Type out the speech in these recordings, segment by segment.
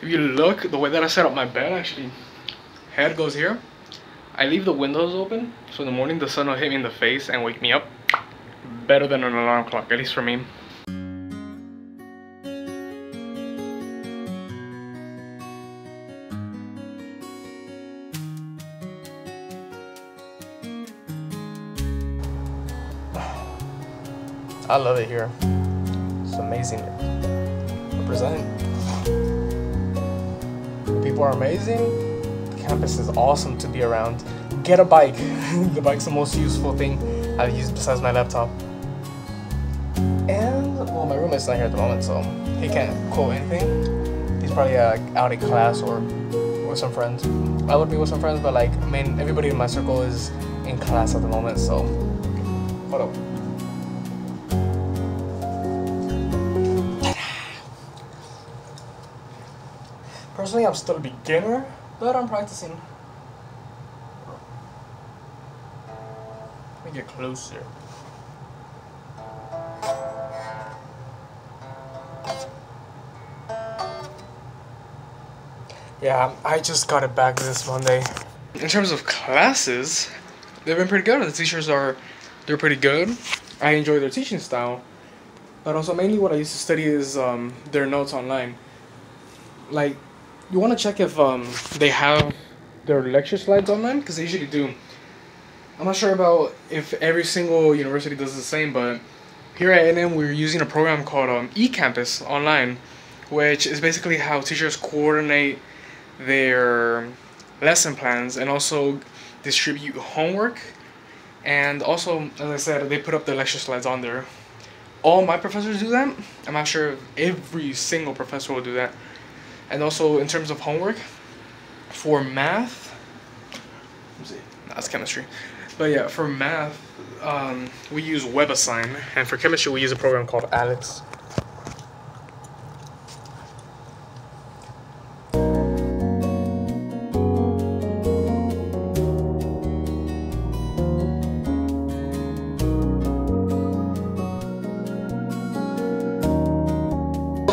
If you look, the way that I set up my bed, actually, head goes here. I leave the windows open, so in the morning the sun will hit me in the face and wake me up. Better than an alarm clock, at least for me. I love it here. It's amazing. Representing. The people are amazing. The campus is awesome to be around. Get a bike. The bike's the most useful thing I've used besides my laptop. And, well, my roommate's not here at the moment, so he can't quote anything. He's probably out in class or with some friends. I would be with some friends, but like, I mean, everybody in my circle is in class at the moment, so. Hold up. Personally, I'm still a beginner, but I'm practicing. Let me get closer. Yeah, I just got it back this Monday. In terms of classes, they've been pretty good. The teachers they're pretty good. I enjoy their teaching style. But also mainly what I used to study is their notes online. Like, you want to check if they have their lecture slides online, because they usually do. I'm not sure about if every single university does the same, but here at A&M we're using a program called eCampus online, which is basically how teachers coordinate their lesson plans and also distribute homework. And also, as I said, they put up the lecture slides on there. All my professors do that. I'm not sure if every single professor will do that. And also, in terms of homework, for math, let's see, that's chemistry. But yeah, for math, we use WebAssign, and for chemistry, we use a program called Alex.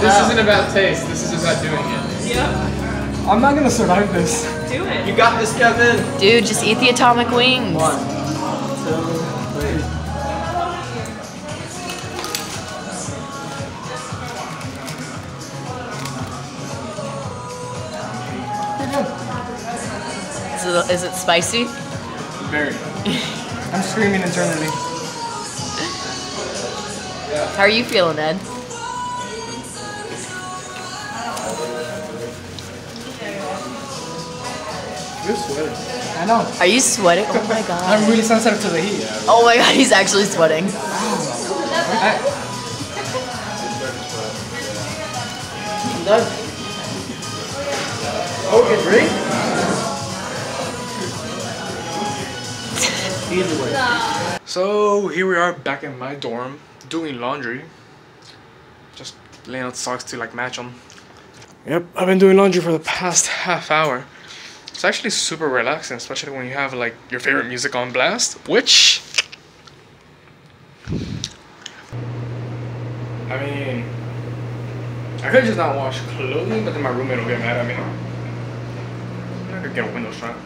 This isn't about taste, this is about doing it. Yeah. I'm not gonna survive this. Do it. You got this, Kevin. Dude, just eat the atomic wings. 1, 2, 3. Is it spicy? Very. I'm screaming internally. How are you feeling, Ed? You're sweating. I know. Are you sweating? Oh my god. I'm really sensitive to the heat. Oh my god, he's actually sweating. I'm done. Okay, drink. Either way. So here we are back in my dorm doing laundry. Just laying out socks to like match them. Yep, I've been doing laundry for the past half hour. It's actually super relaxing, especially when you have like your favorite music on blast, which I mean, I could just not wash clothing, but then my roommate will get mad at me. I could get a window shut.